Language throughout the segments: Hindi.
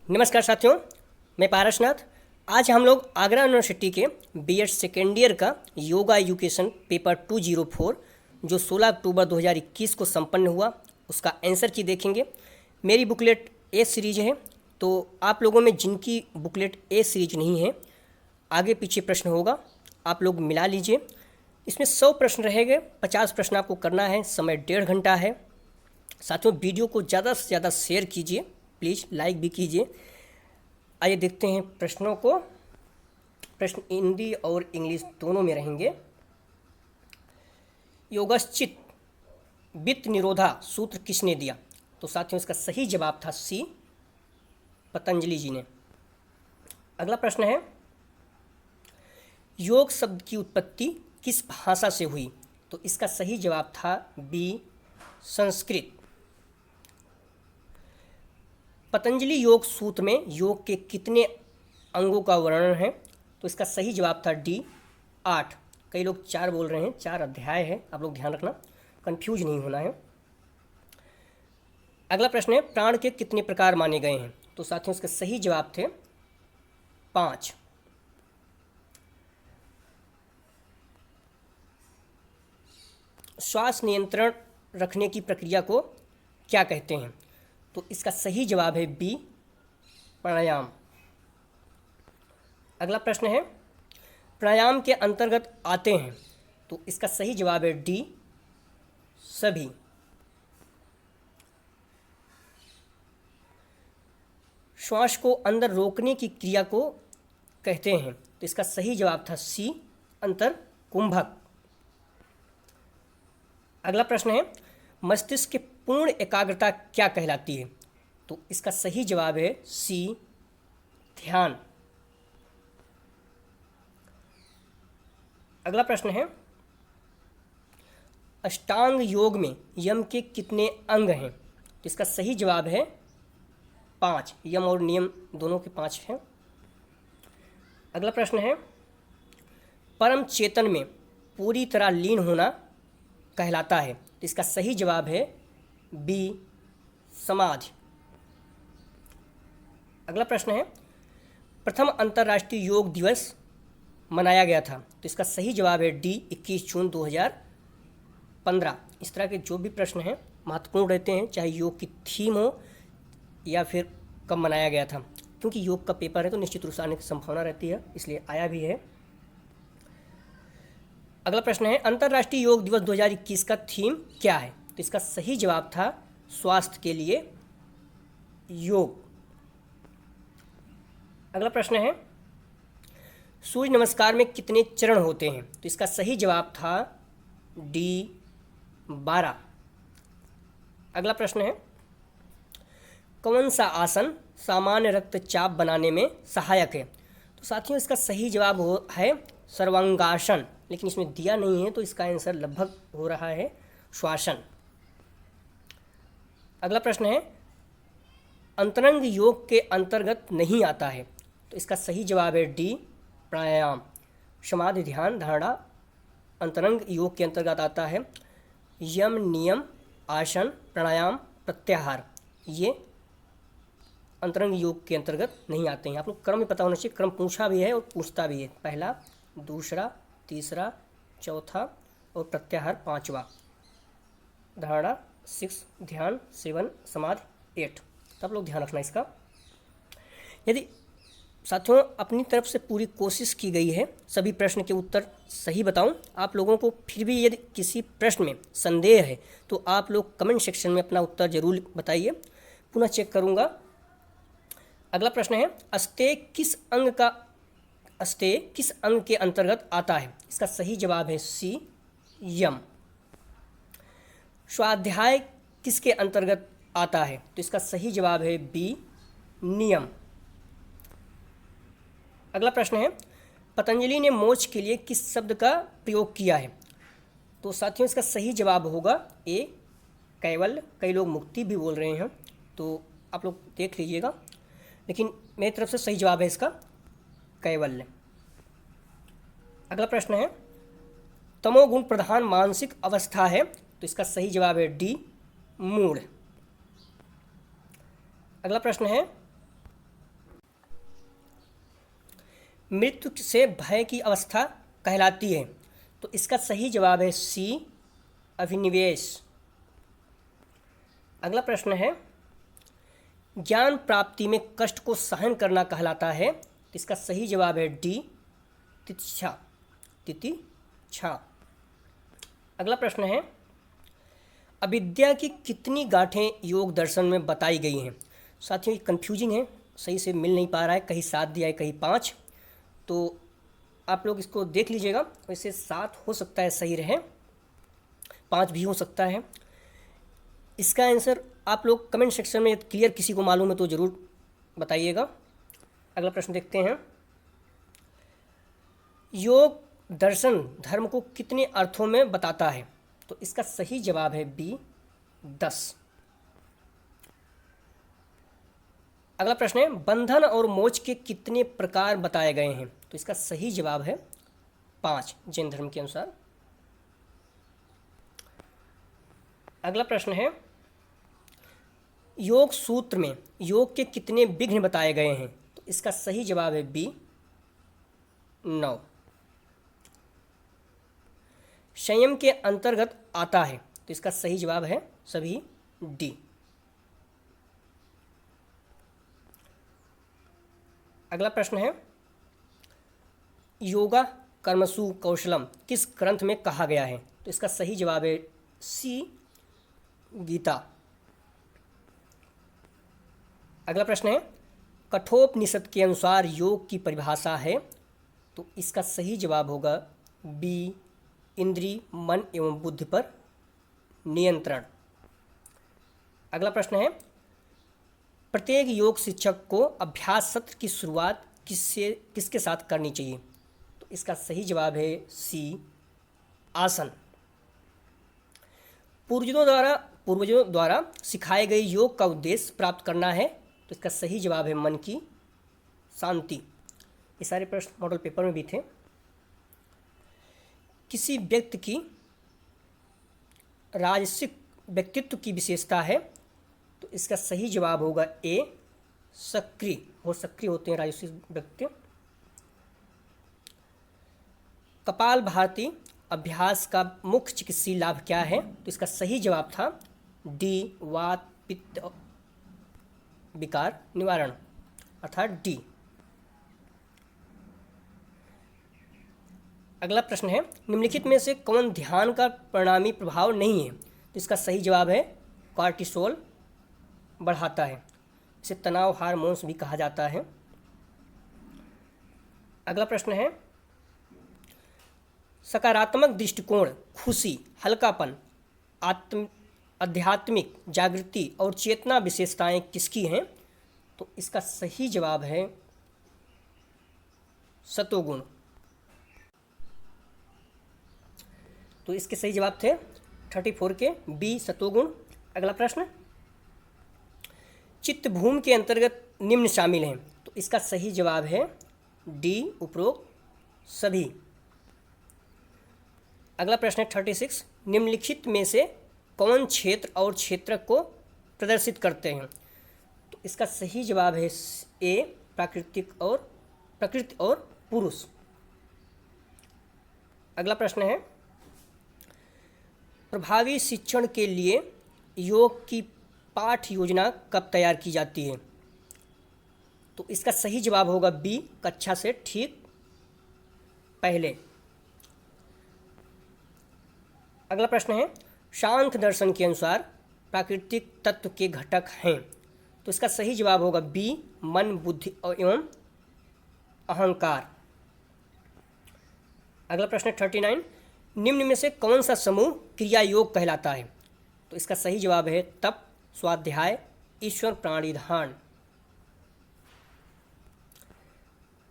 नमस्कार साथियों, मैं पारसनाथ। आज हम लोग आगरा यूनिवर्सिटी के बीएड सेकेंड ईयर का योगा एजुकेशन पेपर 204 जो 16 अक्टूबर 2021 को संपन्न हुआ उसका आंसर की देखेंगे। मेरी बुकलेट ए सीरीज है, तो आप लोगों में जिनकी बुकलेट ए सीरीज नहीं है, आगे पीछे प्रश्न होगा, आप लोग मिला लीजिए। इसमें 100 प्रश्न रहेंगे, 50 प्रश्न आपको करना है। समय 1.5 घंटा है। साथियों, वीडियो को ज़्यादा से ज़्यादा शेयर कीजिए, प्लीज़ लाइक भी कीजिए। आइए देखते हैं प्रश्नों को। प्रश्न हिंदी और इंग्लिश दोनों में रहेंगे। योगश्चित वित्त निरोधा सूत्र किसने दिया? तो साथियों, इसका सही जवाब था सी, पतंजलि जी ने। अगला प्रश्न है, योग शब्द की उत्पत्ति किस भाषा से हुई? तो इसका सही जवाब था बी, संस्कृत। पतंजलि योग सूत्र में योग के कितने अंगों का वर्णन है? तो इसका सही जवाब था डी, 8। कई लोग 4 बोल रहे हैं, 4 अध्याय है, आप लोग ध्यान रखना, कंफ्यूज नहीं होना है। अगला प्रश्न है, प्राण के कितने प्रकार माने गए हैं? तो साथियों, इसके सही जवाब थे 5। श्वास नियंत्रण रखने की प्रक्रिया को क्या कहते हैं? तो इसका सही जवाब है बी, प्राणायाम। अगला प्रश्न है, प्राणायाम के अंतर्गत आते हैं? तो इसका सही जवाब है डी, सभी। श्वास को अंदर रोकने की क्रिया को कहते हैं? तो इसका सही जवाब था सी, अंतर्कुंभक। अगला प्रश्न है, मस्तिष्क की पूर्ण एकाग्रता क्या कहलाती है? तो इसका सही जवाब है सी, ध्यान। अगला प्रश्न है, अष्टांग योग में यम के कितने अंग हैं? तो इसका सही जवाब है 5। यम और नियम दोनों के 5 हैं। अगला प्रश्न है, परम चेतन में पूरी तरह लीन होना कहलाता है? तो इसका सही जवाब है बी, समाधि। अगला प्रश्न है, प्रथम अंतर्राष्ट्रीय योग दिवस मनाया गया था? तो इसका सही जवाब है डी, 21 जून 2015। इस तरह के जो भी प्रश्न हैं महत्वपूर्ण रहते हैं, चाहे योग की थीम हो या फिर कब मनाया गया था, क्योंकि योग का पेपर है तो निश्चित रूप से आने की संभावना रहती है, इसलिए आया भी है। अगला प्रश्न है, अंतर्राष्ट्रीय योग दिवस 2021 का थीम क्या है? तो इसका सही जवाब था स्वास्थ्य के लिए योग। अगला प्रश्न है, सूर्य नमस्कार में कितने चरण होते हैं? तो इसका सही जवाब था डी, 12। अगला प्रश्न है, कौन सा आसन सामान्य रक्तचाप बनाने में सहायक है? तो साथियों, इसका सही जवाब है सर्वांगासन, लेकिन इसमें दिया नहीं है तो इसका आंसर लगभग हो रहा है श्वासन। अगला प्रश्न है, अंतरंग योग के अंतर्गत नहीं आता है? तो इसका सही जवाब है डी, प्राणायाम। समाधि, ध्यान, धारणा अंतरंग योग के अंतर्गत आता है। यम, नियम, आसन, प्राणायाम, प्रत्याहार ये अंतरंग योग के अंतर्गत नहीं आते हैं। आप लोग क्रम में पता होना चाहिए, क्रम पूछा भी है और पूछता भी है, पहला, दूसरा, तीसरा, चौथा और प्रत्याहार 5वां। धारणा 6, ध्यान 7, समाधि 8। तब लोग ध्यान रखना इसका। यदि साथियों अपनी तरफ से पूरी कोशिश की गई है सभी प्रश्न के उत्तर सही बताऊं, आप लोगों को फिर भी यदि किसी प्रश्न में संदेह है तो आप लोग कमेंट सेक्शन में अपना उत्तर जरूर बताइए, पुनः चेक करूंगा। अगला प्रश्न है, अस्तेय किस अंग के अंतर्गत आता है? इसका सही जवाब है सी, यम। स्वाध्याय किसके अंतर्गत आता है? तो इसका सही जवाब है बी, नियम। अगला प्रश्न है, पतंजलि ने मोक्ष के लिए किस शब्द का प्रयोग किया है? तो साथियों, इसका सही जवाब होगा ए, कैवल्य। कई लोग मुक्ति भी बोल रहे हैं, तो आप लोग देख लीजिएगा, लेकिन मेरी तरफ से सही जवाब है इसका कैवल्य। अगला प्रश्न है, तमोगुण प्रधान मानसिक अवस्था है? तो इसका सही जवाब है डी, मूड। अगला प्रश्न है, मृत्यु से भय की अवस्था कहलाती है? तो इसका सही जवाब है सी, अभिनिवेश। अगला प्रश्न है, ज्ञान प्राप्ति में कष्ट को सहन करना कहलाता है? तो इसका सही जवाब है डी, तितिक्षा। तितिक्षा। अगला प्रश्न है, अविद्या की कितनी गांठें योग दर्शन में बताई गई हैं? साथियों ये कन्फ्यूजिंग है, सही से मिल नहीं पा रहा है, कहीं 7 दिया है कहीं 5, तो आप लोग इसको देख लीजिएगा। वैसे 7 हो सकता है सही रहे, 5 भी हो सकता है। इसका आंसर आप लोग कमेंट सेक्शन में क्लियर किसी को मालूम है तो ज़रूर बताइएगा। अगला प्रश्न देखते हैं, योग दर्शन धर्म को कितने अर्थों में बताता है? तो इसका सही जवाब है बी, 10। अगला प्रश्न है, बंधन और मोक्ष के कितने प्रकार बताए गए हैं? तो इसका सही जवाब है 5 जैन धर्म के अनुसार। अगला प्रश्न है, योग सूत्र में योग के कितने विघ्न बताए गए हैं? तो इसका सही जवाब है बी, 9। संयम के अंतर्गत आता है? तो इसका सही जवाब है सभी डी। अगला प्रश्न है, योगा कर्मसु कौशलम किस ग्रंथ में कहा गया है? तो इसका सही जवाब है सी, गीता। अगला प्रश्न है, कठोपनिषद के अनुसार योग की परिभाषा है? तो इसका सही जवाब होगा बी, इंद्रिय मन एवं बुद्धि पर नियंत्रण। अगला प्रश्न है, प्रत्येक योग शिक्षक को अभ्यास सत्र की शुरुआत किसके साथ करनी चाहिए? तो इसका सही जवाब है सी, आसन। पूर्वजों द्वारा सिखाए गए योग का उद्देश्य प्राप्त करना है? तो इसका सही जवाब है मन की शांति। ये सारे प्रश्न मॉडल पेपर में भी थे। किसी व्यक्ति की राजसिक व्यक्तित्व की विशेषता है? तो इसका सही जवाब होगा ए, सक्रिय। बहुत सक्रिय होते हैं राजसिक व्यक्ति। कपाल भारती अभ्यास का मुख्य चिकित्सीय लाभ क्या है? तो इसका सही जवाब था डी, वात पित्त विकार निवारण, अर्थात डी। अगला प्रश्न है, निम्नलिखित में से कौन ध्यान का परिणामी प्रभाव नहीं है? तो इसका सही जवाब है कॉर्टिसोल बढ़ाता है। इसे तनाव हार्मोन्स भी कहा जाता है। अगला प्रश्न है, सकारात्मक दृष्टिकोण, खुशी, हल्कापन, आध्यात्मिक जागृति और चेतना विशेषताएं किसकी हैं? तो इसका सही जवाब है सतोगुण। तो इसके सही जवाब थे 34 के बी, सतोगुण। अगला प्रश्न, चित्त भूमि के अंतर्गत निम्न शामिल हैं? तो इसका सही जवाब है डी, उपरोक्त सभी। अगला प्रश्न है 36, निम्नलिखित में से कौन क्षेत्र और क्षेत्रक को प्रदर्शित करते हैं? तो इसका सही जवाब है ए, प्रकृति और पुरुष। अगला प्रश्न है, प्रभावी शिक्षण के लिए योग की पाठ योजना कब तैयार की जाती है? तो इसका सही जवाब होगा बी, कक्षा से ठीक पहले। अगला प्रश्न है, सांख्य दर्शन के अनुसार प्राकृतिक तत्व के घटक हैं? तो इसका सही जवाब होगा बी, मन, बुद्धि एवं अहंकार। अगला प्रश्न 39, निम्न में से कौन सा समूह क्रिया योग कहलाता है? तो इसका सही जवाब है तप, स्वाध्याय, ईश्वर प्राणिधान।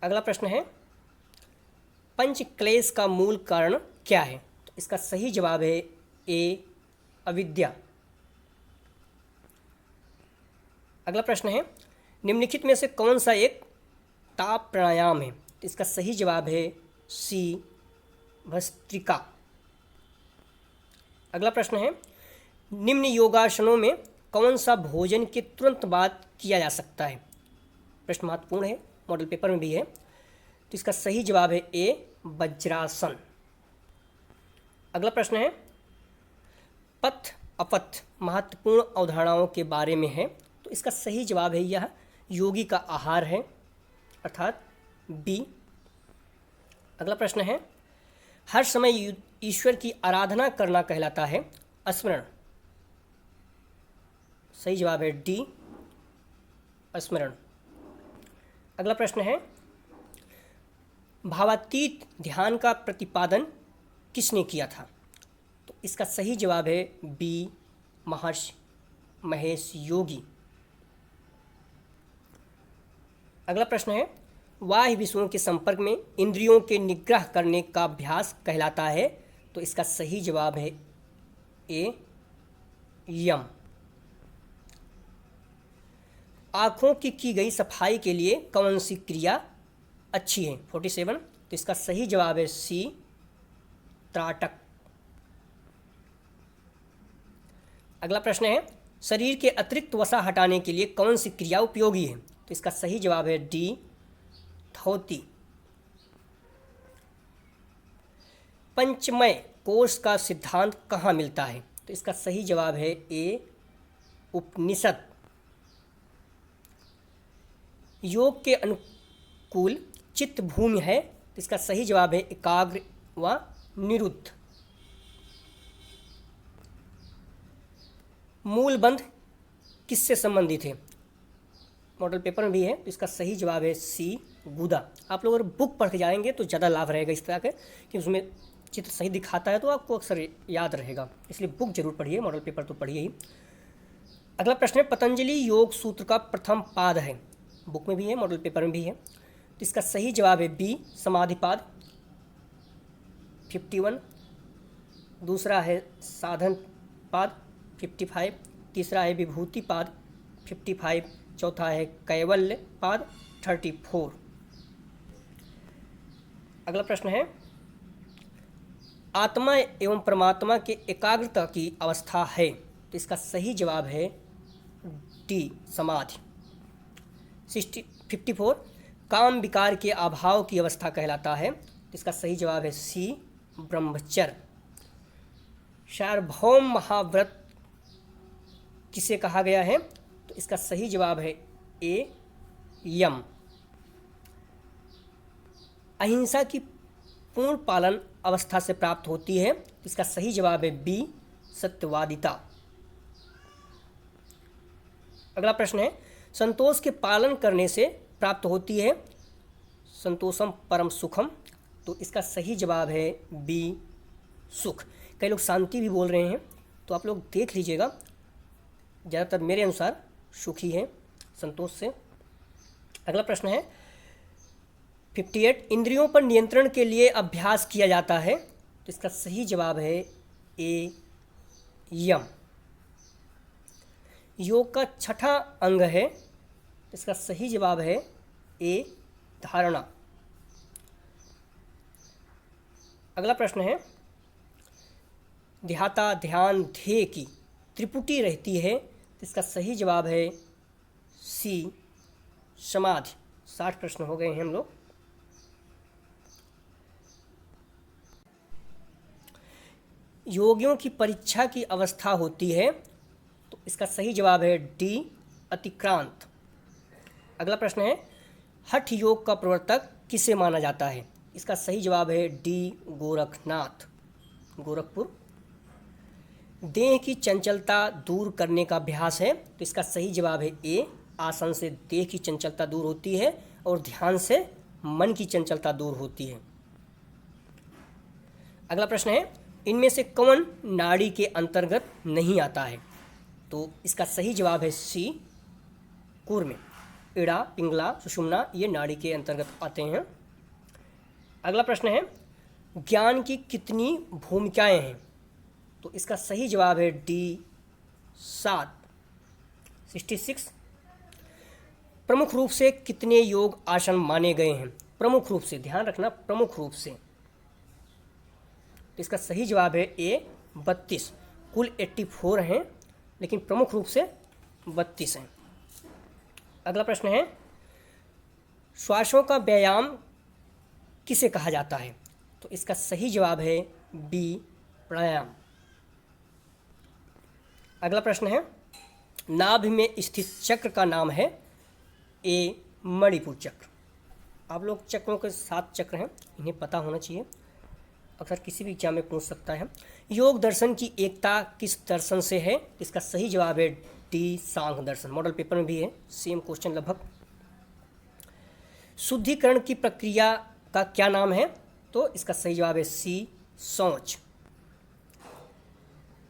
अगला प्रश्न है, पंच क्लेश का मूल कारण क्या है? तो इसका सही जवाब है ए, अविद्या। अगला प्रश्न है, निम्नलिखित में से कौन सा एक ताप प्राणायाम है? तो इसका सही जवाब है सी, भस्त्रिका। अगला प्रश्न है, निम्न योगासनों में कौन सा भोजन के तुरंत बाद किया जा सकता है? प्रश्न महत्वपूर्ण है, मॉडल पेपर में भी है। तो इसका सही जवाब है ए वज्रासन। अगला प्रश्न है पथ अपथ महत्वपूर्ण अवधारणाओं के बारे में है, तो इसका सही जवाब है यह योगी का आहार है, अर्थात बी। अगला प्रश्न है हर समय ईश्वर की आराधना करना कहलाता है स्मरण। सही जवाब है डी स्मरण। अगला प्रश्न है भावातीत ध्यान का प्रतिपादन किसने किया था, तो इसका सही जवाब है बी महर्षि महेश योगी। अगला प्रश्न है बाह्य विषयों के संपर्क में इंद्रियों के निग्रह करने का अभ्यास कहलाता है, तो इसका सही जवाब है ए यम। आँखों की गई सफाई के लिए कौन सी क्रिया अच्छी है 47, तो इसका सही जवाब है सी त्राटक। अगला प्रश्न है शरीर के अतिरिक्त वसा हटाने के लिए कौन सी क्रिया उपयोगी है, तो इसका सही जवाब है डी धौती। पंचमय कोश का सिद्धांत कहाँ मिलता है, तो इसका सही जवाब है ए उपनिषद। योग के अनुकूल चित्त भूमि है, तो इसका सही जवाब है एकाग्र व निरुद्ध। मूलबंध किससे संबंधित है, मॉडल पेपर में भी है, तो इसका सही जवाब है सी गुदा। आप लोग अगर बुक पढ़ के जाएंगे तो ज़्यादा लाभ रहेगा इस तरह के, कि उसमें चित्र सही दिखाता है तो आपको अक्सर याद रहेगा, इसलिए बुक जरूर पढ़िए, मॉडल पेपर तो पढ़िए ही। अगला प्रश्न है पतंजलि योग सूत्र का प्रथम पाद है, बुक में भी है मॉडल पेपर में भी है, तो इसका सही जवाब है बी समाधिपाद 51। दूसरा है साधन पाद 55, तीसरा है विभूति पाद 55, चौथा है कैवल्य पाद 34। अगला प्रश्न है आत्मा एवं परमात्मा के एकाग्रता की अवस्था है, तो इसका सही जवाब है डी समाधि। 54 काम विकार के अभाव की अवस्था कहलाता है, तो इसका सही जवाब है सी ब्रह्मचर्य। सार्वभौम महाव्रत किसे कहा गया है, तो इसका सही जवाब है ए यम। अहिंसा की पूर्ण पालन अवस्था से प्राप्त होती है, तो इसका सही जवाब है बी सत्यवादिता। अगला प्रश्न है संतोष के पालन करने से प्राप्त होती है संतोषम परम सुखम, तो इसका सही जवाब है बी सुख। कई लोग शांति भी बोल रहे हैं, तो आप लोग देख लीजिएगा, ज़्यादातर मेरे अनुसार सुखी है संतोष से। अगला प्रश्न है 58 इंद्रियों पर नियंत्रण के लिए अभ्यास किया जाता है, तो इसका सही जवाब है ए यम। योग का छठा अंग है, तो इसका सही जवाब है ए धारणा। अगला प्रश्न है ध्याता ध्यान ध्येय की त्रिपुटी रहती है, तो इसका सही जवाब है सी समाधि। 60 प्रश्न हो गए हैं हम लोग। योगियों की परीक्षा की अवस्था होती है, तो इसका सही जवाब है डी अतिक्रांत। अगला प्रश्न है हठ योग का प्रवर्तक किसे माना जाता है, इसका सही जवाब है डी गोरखनाथ गोरखपुर। देह की चंचलता दूर करने का अभ्यास है, तो इसका सही जवाब है ए आसन से देह की चंचलता दूर होती है और ध्यान से मन की चंचलता दूर होती है। अगला प्रश्न है इनमें से कौन नाड़ी के अंतर्गत नहीं आता है, तो इसका सही जवाब है सी कूर्म। इड़ा पिंगला सुषुम्ना ये नाड़ी के अंतर्गत आते हैं। अगला प्रश्न है ज्ञान की कितनी भूमिकाएं हैं, तो इसका सही जवाब है डी 7। 66 प्रमुख रूप से कितने योग आसन माने गए हैं, प्रमुख रूप से ध्यान रखना, प्रमुख रूप से, तो इसका सही जवाब है ए 32। कुल 84 हैं, लेकिन प्रमुख रूप से 32 हैं। अगला प्रश्न है श्वासों का व्यायाम किसे कहा जाता है? तो इसका सही जवाब है बी प्राणायाम। अगला प्रश्न है, नाभि में स्थित चक्र का नाम है? ए मणिपुर चक्र। आप लोग चक्रों के 7 चक्र हैं, इन्हें पता होना चाहिए, अक्सर किसी भी एग्जाम में पूछ सकता है। योग दर्शन की एकता किस दर्शन से है? इसका सही जवाब है डी सांख्य दर्शन। मॉडल पेपर में भी है, सेम क्वेश्चन लगभग। शुद्धिकरण की प्रक्रिया का क्या नाम है? तो इसका सही जवाब है सी शौच।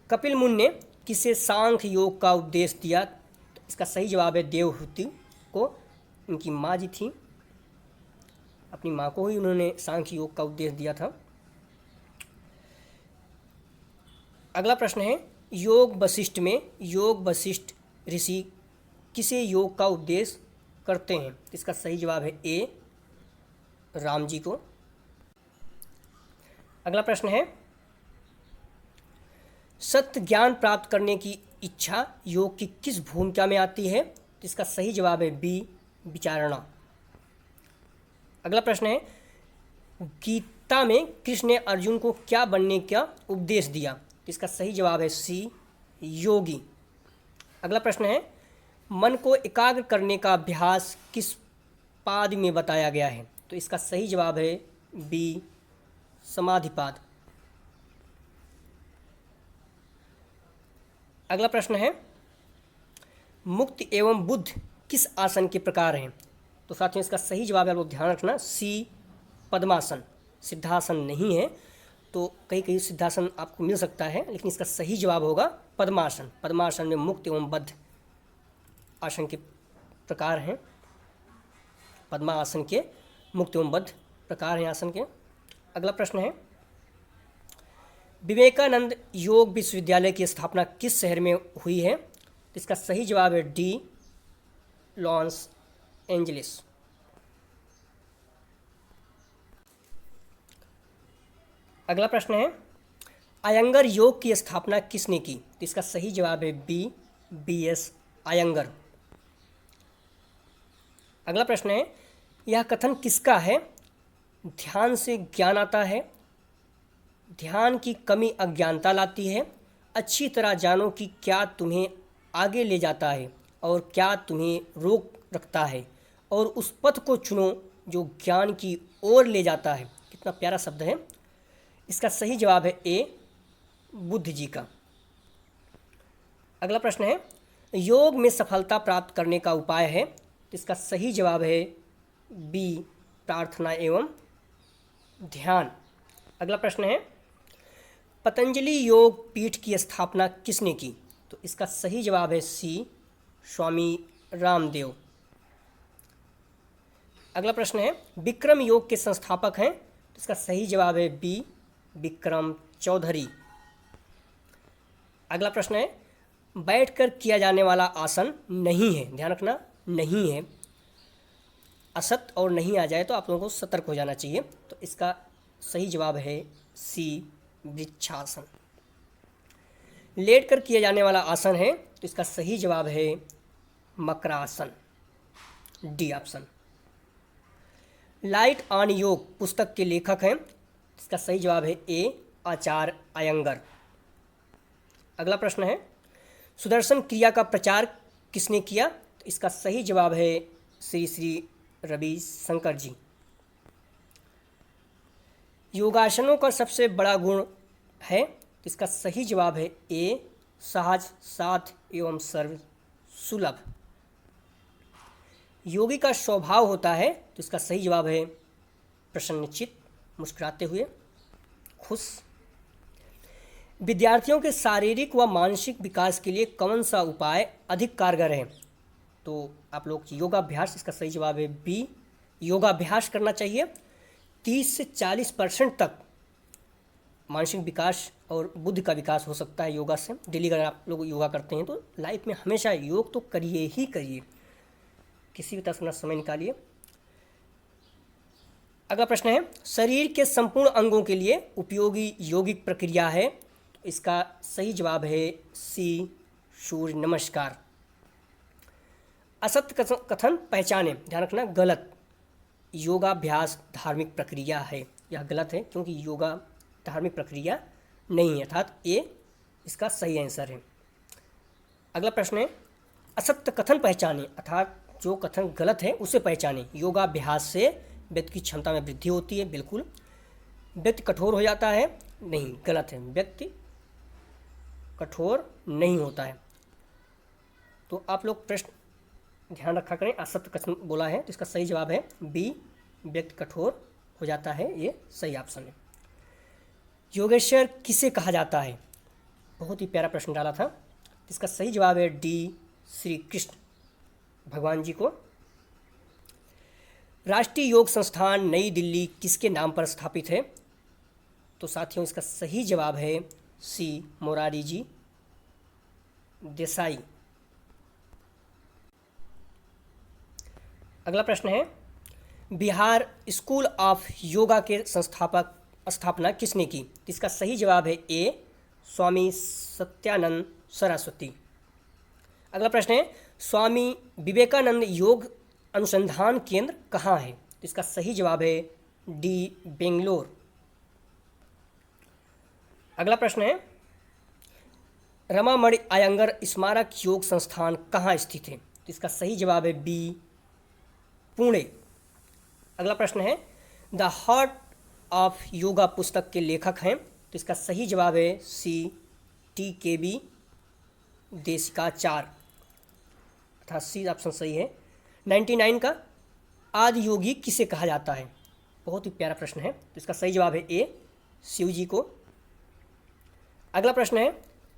कपिल मुनि ने किसे सांख्य योग का उपदेश दिया? तो इसका सही जवाब है देवहूति को। उनकी माँ जी थी, अपनी माँ को ही उन्होंने सांख्य योग का उपदेश दिया था। अगला प्रश्न है, योग वशिष्ठ में योग वशिष्ठ ऋषि किसे योग का उपदेश करते हैं? इसका सही जवाब है ए राम जी को। अगला प्रश्न है, सत्य ज्ञान प्राप्त करने की इच्छा योग की किस भूमिका में आती है? इसका सही जवाब है बी विचारणा। अगला प्रश्न है, गीता में कृष्ण ने अर्जुन को क्या बनने का उपदेश दिया? इसका सही जवाब है सी योगी। अगला प्रश्न है, मन को एकाग्र करने का अभ्यास किस पाद में बताया गया है? तो इसका सही जवाब है बी समाधिपाद। अगला प्रश्न है, मुक्त एवं बुद्ध किस आसन के प्रकार हैं? तो साथियों इसका सही जवाब है, आप लोग ध्यान रखना, सी पद्मासन। सिद्धासन नहीं है, तो कई कई सिद्धासन आपको मिल सकता है, लेकिन इसका सही जवाब होगा पद्मासन। पद्मासन में मुक्त एवं बद्ध आसन के प्रकार हैं। पद्मासन के मुक्त एवं बद्ध प्रकार हैं आसन के। अगला प्रश्न है, विवेकानंद योग विश्वविद्यालय की स्थापना किस शहर में हुई है? इसका सही जवाब है डी लॉस एंजलिस। अगला प्रश्न है, अयंगर योग की स्थापना किसने की? इसका सही जवाब है बी एस अयंगर। अगला प्रश्न है, यह कथन किसका है? ध्यान से ज्ञान आता है, ध्यान की कमी अज्ञानता लाती है, अच्छी तरह जानो कि क्या तुम्हें आगे ले जाता है और क्या तुम्हें रोक रखता है, और उस पथ को चुनो जो ज्ञान की ओर ले जाता है। कितना प्यारा शब्द है। इसका सही जवाब है ए बुद्ध जी का। अगला प्रश्न है, योग में सफलता प्राप्त करने का उपाय है? इसका सही जवाब है बी प्रार्थना एवं ध्यान। अगला प्रश्न है, पतंजलि योग पीठ की स्थापना किसने की? तो इसका सही जवाब है सी स्वामी रामदेव। अगला प्रश्न है, विक्रम योग के संस्थापक हैं? तो इसका सही जवाब है बी विक्रम चौधरी। अगला प्रश्न है, बैठकर किया जाने वाला आसन नहीं है, ध्यान रखना नहीं है, असत और नहीं आ जाए तो आप लोगों को सतर्क हो जाना चाहिए। तो इसका सही जवाब है सी वृक्षासन। लेट कर किया जाने वाला आसन है, तो इसका सही जवाब है makarasana, D option. Light on योग पुस्तक के लेखक हैं? इसका सही जवाब है ए आचार्य अयंगर। अगला प्रश्न है, सुदर्शन क्रिया का प्रचार किसने किया? तो इसका सही जवाब है श्री श्री रवि शंकर जी। योगासनों का सबसे बड़ा गुण है? तो इसका सही जवाब है ए सहज साध्य एवं सर्व सुलभ। योगी का स्वभाव होता है? तो इसका सही जवाब है प्रसन्नचित्त, मुस्कुराते हुए, खुश। विद्यार्थियों के शारीरिक व मानसिक विकास के लिए कौन सा उपाय अधिक कारगर है? तो आप लोग योगाभ्यास, इसका सही जवाब है बी योगाभ्यास करना चाहिए। 30 से 40% तक मानसिक विकास और बुद्धि का विकास हो सकता है योगा से। डेली अगर आप लोग योगा करते हैं तो लाइफ में हमेशा योग तो करिए ही करिए, किसी भी तरह से समय निकालिए। अगला प्रश्न है, शरीर के संपूर्ण अंगों के लिए उपयोगी यौगिक प्रक्रिया है? तो इसका सही जवाब है सी सूर्य नमस्कार। असत्य कथन पहचाने, ध्यान रखना गलत, योगाभ्यास धार्मिक प्रक्रिया है। यह गलत है क्योंकि योगा धार्मिक प्रक्रिया नहीं है, अर्थात ए इसका सही आंसर है। अगला प्रश्न है, असत्य कथन पहचाने, अर्थात जो कथन गलत है उसे पहचाने। योगाभ्यास से व्यक्ति की क्षमता में वृद्धि होती है, बिल्कुल। व्यक्ति कठोर हो जाता है, नहीं, गलत है, व्यक्ति कठोर नहीं होता है। तो आप लोग प्रश्न ध्यान रखा करें, असत्य कथन बोला है तो इसका सही जवाब है बी, व्यक्ति कठोर हो जाता है, ये सही ऑप्शन है। योगेश्वर किसे कहा जाता है? बहुत ही प्यारा प्रश्न डाला था। इसका सही जवाब है डी, श्री कृष्ण भगवान जी को। राष्ट्रीय योग संस्थान नई दिल्ली किसके नाम पर स्थापित है? तो साथियों इसका सही जवाब है सी, मोरारी जी देसाई। अगला प्रश्न है, बिहार स्कूल ऑफ योगा के स्थापना किसने की? इसका सही जवाब है ए, स्वामी सत्यानंद सरस्वती। अगला प्रश्न है, स्वामी विवेकानंद योग अनुसंधान केंद्र कहाँ है? इसका सही जवाब है डी, बेंगलोर। अगला प्रश्न है, रमामणि अयंगर स्मारक योग संस्थान कहाँ स्थित है? इसका सही जवाब है बी, पुणे। अगला प्रश्न है, द हार्ट ऑफ योगा पुस्तक के लेखक हैं? तो इसका सही जवाब है सी, TKB देसिकाचार्य, अर्थात सी ऑप्शन सही है। 99 का आदि योगी किसे कहा जाता है? बहुत ही प्यारा प्रश्न है, तो इसका सही जवाब है ए, शिव जी को। अगला प्रश्न है,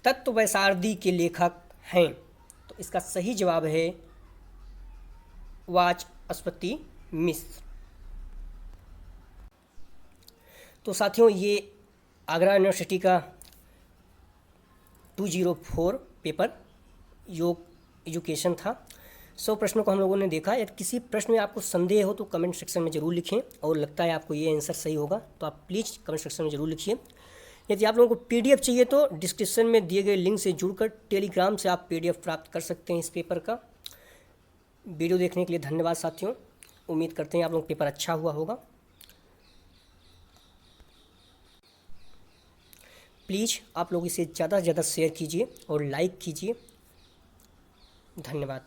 तत्ववैसारदी के लेखक हैं? तो इसका सही जवाब है वाचस्पति मिश्र। तो साथियों ये आगरा यूनिवर्सिटी का 204 पेपर योग एजुकेशन था। 100 प्रश्नों को हम लोगों ने देखा। यदि किसी प्रश्न में आपको संदेह हो तो कमेंट सेक्शन में ज़रूर लिखें, और लगता है आपको ये आंसर सही होगा तो आप प्लीज़ कमेंट सेक्शन में ज़रूर लिखिए। यदि आप लोगों को PDF चाहिए तो डिस्क्रिप्शन में दिए गए लिंक से जुड़कर टेलीग्राम से आप PDF प्राप्त कर सकते हैं इस पेपर का। वीडियो देखने के लिए धन्यवाद साथियों। उम्मीद करते हैं आप लोग पेपर अच्छा हुआ होगा। प्लीज़ आप लोग इसे ज़्यादा से ज़्यादा शेयर कीजिए और लाइक कीजिए। धन्यवाद।